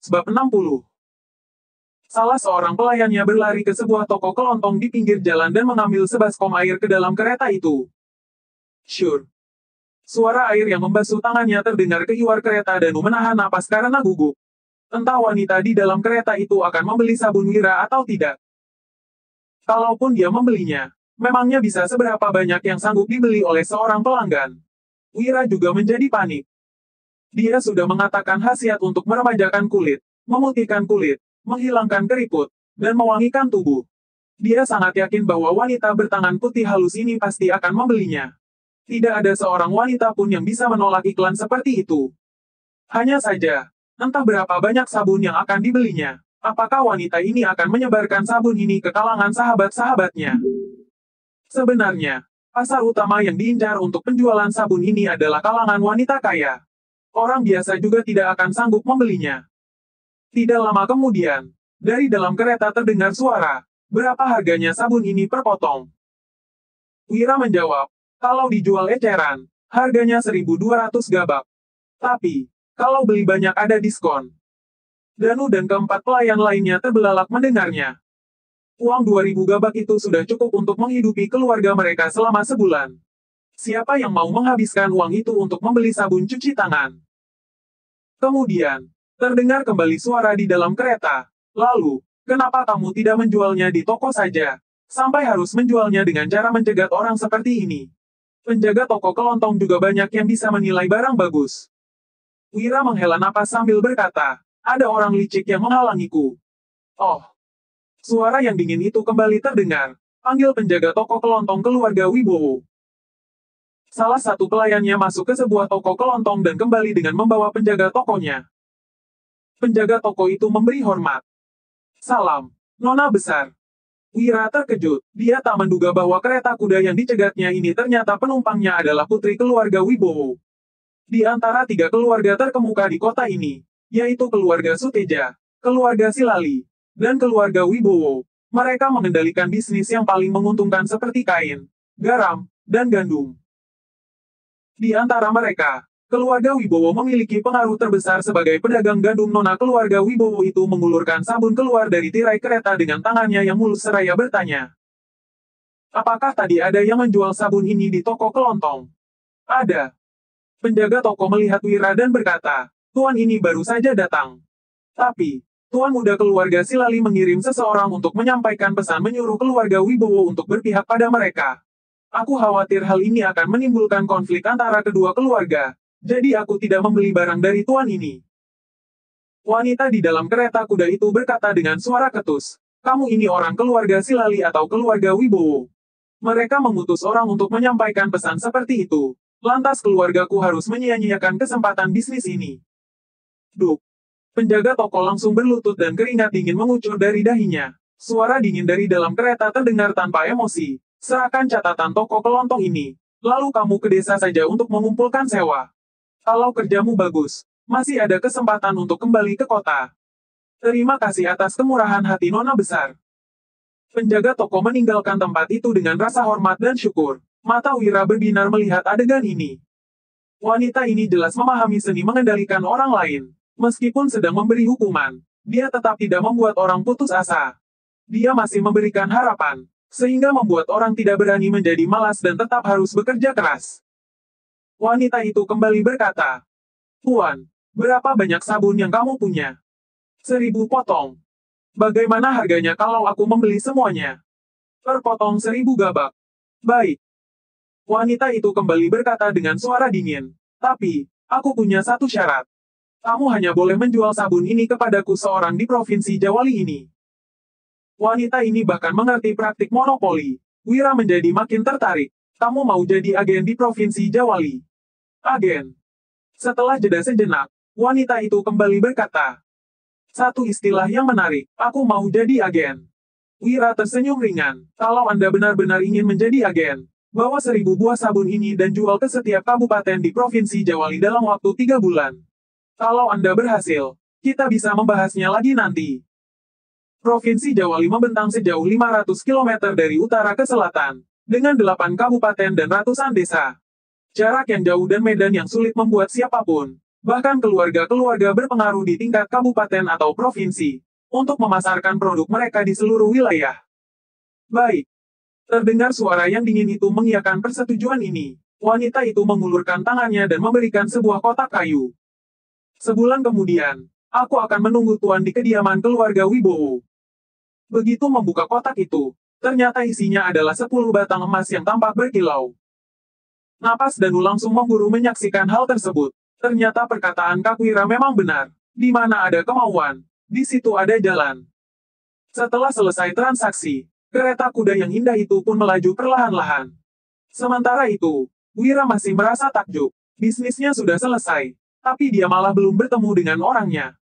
Bab 60. Salah seorang pelayannya berlari ke sebuah toko kelontong di pinggir jalan dan mengambil sebaskom air ke dalam kereta itu. Syur. Suara air yang membasuh tangannya terdengar keluar kereta dan menahan napas karena gugup. Entah wanita di dalam kereta itu akan membeli sabun Wira atau tidak. Kalaupun dia membelinya, memangnya bisa seberapa banyak yang sanggup dibeli oleh seorang pelanggan. Wira juga menjadi panik. Dia sudah mengatakan khasiat untuk meremajakan kulit, memutihkan kulit, menghilangkan keriput, dan mewangikan tubuh. Dia sangat yakin bahwa wanita bertangan putih halus ini pasti akan membelinya. Tidak ada seorang wanita pun yang bisa menolak iklan seperti itu. Hanya saja, entah berapa banyak sabun yang akan dibelinya. Apakah wanita ini akan menyebarkan sabun ini ke kalangan sahabat-sahabatnya? Sebenarnya, pasar utama yang diincar untuk penjualan sabun ini adalah kalangan wanita kaya. Orang biasa juga tidak akan sanggup membelinya. Tidak lama kemudian, dari dalam kereta terdengar suara, "Berapa harganya sabun ini per potong?" Wira menjawab, "Kalau dijual eceran, harganya 1.200 gabak. Tapi, kalau beli banyak ada diskon." Danu dan keempat pelayan lainnya terbelalak mendengarnya. Uang 2.000 gabak itu sudah cukup untuk menghidupi keluarga mereka selama sebulan. Siapa yang mau menghabiskan uang itu untuk membeli sabun cuci tangan? Kemudian, terdengar kembali suara di dalam kereta. "Lalu, kenapa kamu tidak menjualnya di toko saja? Sampai harus menjualnya dengan cara mencegat orang seperti ini." Penjaga toko kelontong juga banyak yang bisa menilai barang bagus. Wira menghela napas sambil berkata, "Ada orang licik yang menghalangiku." "Oh." Suara yang dingin itu kembali terdengar. Panggil penjaga toko kelontong keluarga Wibowo. Salah satu pelayannya masuk ke sebuah toko kelontong dan kembali dengan membawa penjaga tokonya. Penjaga toko itu memberi hormat. "Salam, Nona besar." Wira terkejut. Dia tak menduga bahwa kereta kuda yang dicegatnya ini ternyata penumpangnya adalah putri keluarga Wibowo. Di antara 3 keluarga terkemuka di kota ini, yaitu keluarga Suteja, keluarga Silali, dan keluarga Wibowo, mereka mengendalikan bisnis yang paling menguntungkan seperti kain, garam, dan gandum. Di antara mereka, keluarga Wibowo memiliki pengaruh terbesar sebagai pedagang gandum. Nona keluarga Wibowo itu mengulurkan sabun keluar dari tirai kereta dengan tangannya yang mulus seraya bertanya, "Apakah tadi ada yang menjual sabun ini di toko kelontong?" "Ada." Penjaga toko melihat Wira dan berkata, "Tuan ini baru saja datang. Tapi, Tuan muda keluarga Silali mengirim seseorang untuk menyampaikan pesan menyuruh keluarga Wibowo untuk berpihak pada mereka. Aku khawatir hal ini akan menimbulkan konflik antara kedua keluarga, jadi aku tidak membeli barang dari tuan ini." Wanita di dalam kereta kuda itu berkata dengan suara ketus, "Kamu ini orang keluarga Silali atau keluarga Wibowo?" "Mereka mengutus orang untuk menyampaikan pesan seperti itu. Lantas keluargaku harus menyia-nyiakan kesempatan bisnis ini." Duk. Penjaga toko langsung berlutut dan keringat dingin mengucur dari dahinya. Suara dingin dari dalam kereta terdengar tanpa emosi. "Serahkan catatan toko kelontong ini. Lalu kamu ke desa saja untuk mengumpulkan sewa. Kalau kerjamu bagus, masih ada kesempatan untuk kembali ke kota. Terima kasih atas kemurahan hati Nona besar." Penjaga toko meninggalkan tempat itu dengan rasa hormat dan syukur. Mata Wira berbinar melihat adegan ini. Wanita ini jelas memahami seni mengendalikan orang lain. Meskipun sedang memberi hukuman, dia tetap tidak membuat orang putus asa. Dia masih memberikan harapan, sehingga membuat orang tidak berani menjadi malas dan tetap harus bekerja keras. Wanita itu kembali berkata, "Tuan, berapa banyak sabun yang kamu punya?" 1.000 potong. "Bagaimana harganya kalau aku membeli semuanya?" "Per potong 1.000 gabak." "Baik." Wanita itu kembali berkata dengan suara dingin, "Tapi, aku punya satu syarat. Kamu hanya boleh menjual sabun ini kepadaku seorang di Provinsi Jawali ini." Wanita ini bahkan mengerti praktik monopoli. Wira menjadi makin tertarik. "Kamu mau jadi agen di Provinsi Jawali?" "Agen?" Setelah jeda sejenak, wanita itu kembali berkata, "Satu istilah yang menarik, aku mau jadi agen." Wira tersenyum ringan. "Kalau Anda benar-benar ingin menjadi agen, bawa 1.000 buah sabun ini dan jual ke setiap kabupaten di Provinsi Jawali dalam waktu 3 bulan. Kalau Anda berhasil, kita bisa membahasnya lagi nanti." Provinsi Jawali membentang sejauh 500 km dari utara ke selatan, dengan 8 kabupaten dan ratusan desa. Jarak yang jauh dan medan yang sulit membuat siapapun bahkan keluarga-keluarga berpengaruh di tingkat kabupaten atau provinsi, untuk memasarkan produk mereka di seluruh wilayah. Baik. Terdengar suara yang dingin itu mengiyakan persetujuan ini. Wanita itu mengulurkan tangannya dan memberikan sebuah kotak kayu. Sebulan kemudian, aku akan menunggu Tuan di kediaman keluarga Wibowo. Begitu membuka kotak itu, ternyata isinya adalah 10 batang emas yang tampak berkilau. Napas Danu langsung memburu menyaksikan hal tersebut. Ternyata perkataan Kakwira memang benar. Di mana ada kemauan, di situ ada jalan. Setelah selesai transaksi, kereta kuda yang indah itu pun melaju perlahan-lahan. Sementara itu, Wira masih merasa takjub. Bisnisnya sudah selesai, tapi dia malah belum bertemu dengan orangnya.